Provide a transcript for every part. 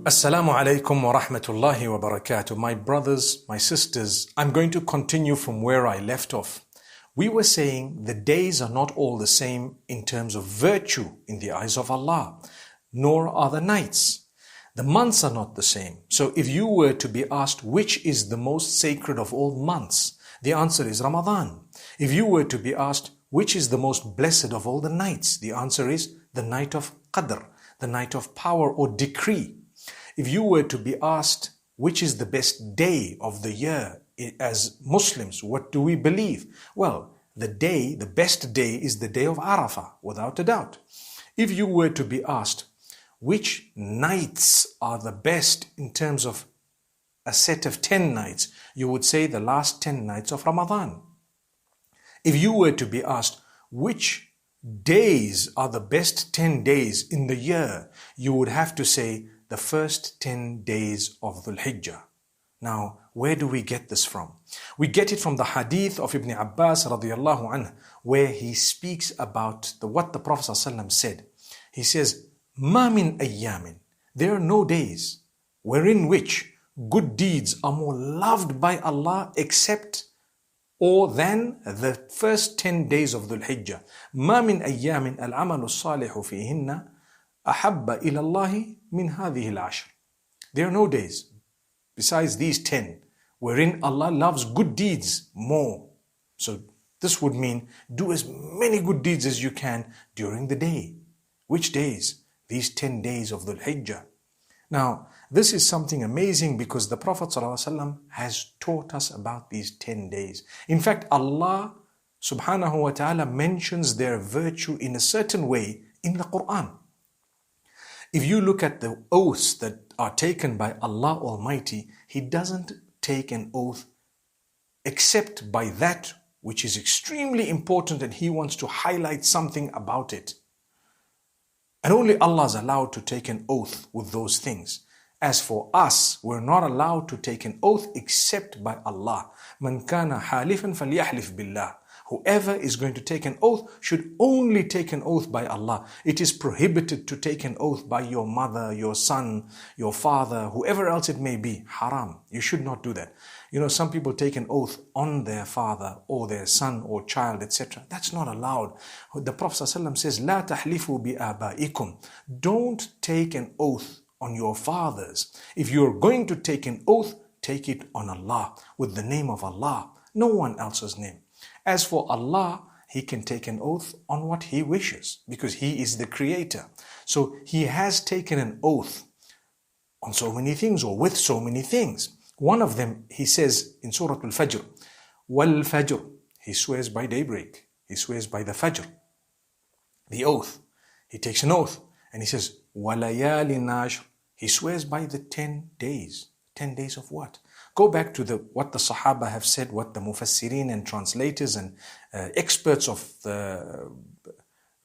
Assalamu alaikum wa rahmatullahi wa barakatuh. My brothers, my sisters, I'm going to continue from where I left off. We were saying the days are not all the same in terms of virtue in the eyes of Allah, nor are the nights. The months are not the same. So if you were to be asked which is the most sacred of all months, the answer is Ramadan. If you were to be asked which is the most blessed of all the nights, the answer is the night of Qadr, the night of power or decree. If you were to be asked which is the best day of the year, as Muslims, what do we believe? Well, the best day is the day of Arafah, without a doubt. If you were to be asked which nights are the best in terms of a set of 10 nights, you would say the last 10 nights of Ramadan. If you were to be asked which days are the best 10 days in the year, you would have to say the first 10 days of Dhul Hijjah. Now, where do we get this from? We get it from the hadith of Ibn Abbas radiyallahu anhu, where he speaks about what the Prophet ﷺ said. He says, "Ma min ayyamin," there are no days wherein which good deeds are more loved by Allah except or than the first 10 days of Dhul Hijjah. "Ma min ayyamin al-amalu salihu fihinna ahabba ila Allahi min hadhihi al-ashr." There are no days besides these 10 wherein Allah loves good deeds more. So this would mean do as many good deeds as you can during the day. Which days? These 10 days of Dhul Hijjah. Now, this is something amazing because the Prophet ﷺ has taught us about these 10 days. In fact, Allah subhanahu wa ta'ala mentions their virtue in a certain way in the Quran. If you look at the oaths that are taken by Allah Almighty, He doesn't take an oath except by that which is extremely important and He wants to highlight something about it. And only Allah is allowed to take an oath with those things. As for us, we're not allowed to take an oath except by Allah. "Man kana halifan falyahlif billah." Whoever is going to take an oath should only take an oath by Allah. It is prohibited to take an oath by your mother, your son, your father, whoever else it may be. Haram. You should not do that. You know, some people take an oath on their father or their son or child, etc. That's not allowed. The Prophet ﷺ says, "La tahlifu bi abaikum." Don't take an oath on your fathers. If you're going to take an oath, take it on Allah, with the name of Allah, no one else's name. As for Allah, He can take an oath on what He wishes because He is the creator. So He has taken an oath on so many things or with so many things. One of them, He says in Surah Al-Fajr, "Wal Fajr." He swears by daybreak. He swears by the Fajr. The oath. He takes an oath and He says, "Walayalin ashr." He swears by the 10 days. 10 days of what? Go back to what the Sahaba have said, what the Mufassirin and translators and experts of the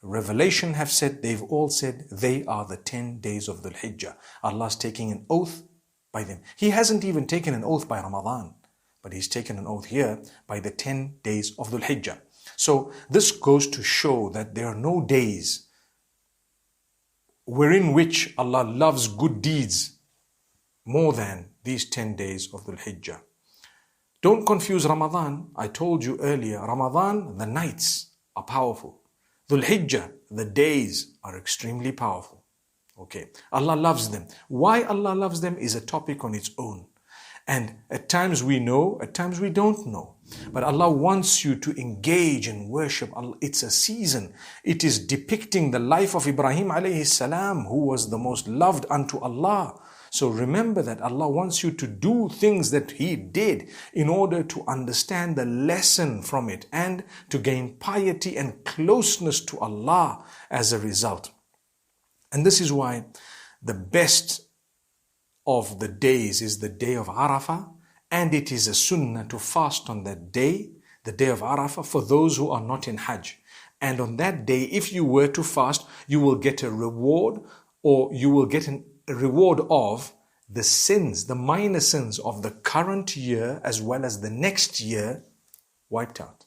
revelation have said. They've all said they are the 10 days of Dhul Hijjah. Allah's taking an oath by them. He hasn't even taken an oath by Ramadan, but He's taken an oath here by the 10 days of Dhul Hijjah. So this goes to show that there are no days wherein which Allah loves good deeds more than these 10 days of Dhul Hijjah. Don't confuse Ramadan. I told you earlier, Ramadan, the nights are powerful. Dhul Hijjah, the days are extremely powerful. Okay, Allah loves them. Why Allah loves them is a topic on its own. And at times we know, at times we don't know. But Allah wants you to engage in worship. It's a season. It is depicting the life of Ibrahim alayhi salam, who was the most loved unto Allah. So remember that Allah wants you to do things that He did in order to understand the lesson from it and to gain piety and closeness to Allah as a result. And this is why the best of the days is the day of Arafah, and it is a sunnah to fast on that day, the day of Arafah, for those who are not in Hajj. And on that day, if you were to fast, you will get a reward, or you will get a reward of the sins, the minor sins of the current year as well as the next year wiped out.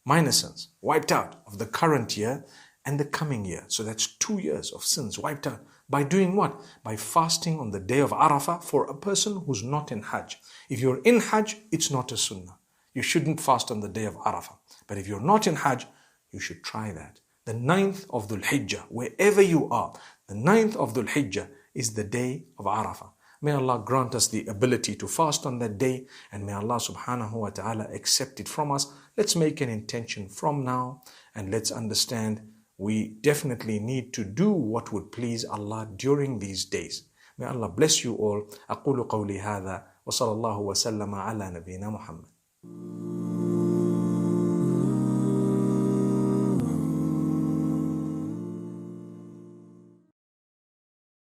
Minor sins wiped out of the current year and the coming year. So that's 2 years of sins wiped out. By doing what? By fasting on the day of Arafah for a person who's not in Hajj. If you're in Hajj, it's not a sunnah. You shouldn't fast on the day of Arafah. But if you're not in Hajj, you should try that. The 9th of Dhul Hijjah, wherever you are, the 9th of Dhul Hijjah is the day of Arafah. May Allah grant us the ability to fast on that day, and may Allah subhanahu wa ta'ala accept it from us. Let's make an intention from now, and let's understand we definitely need to do what would please Allah during these days. May Allah bless you all. أقول قولي هذا وصلى الله وسلم على نبينا محمد.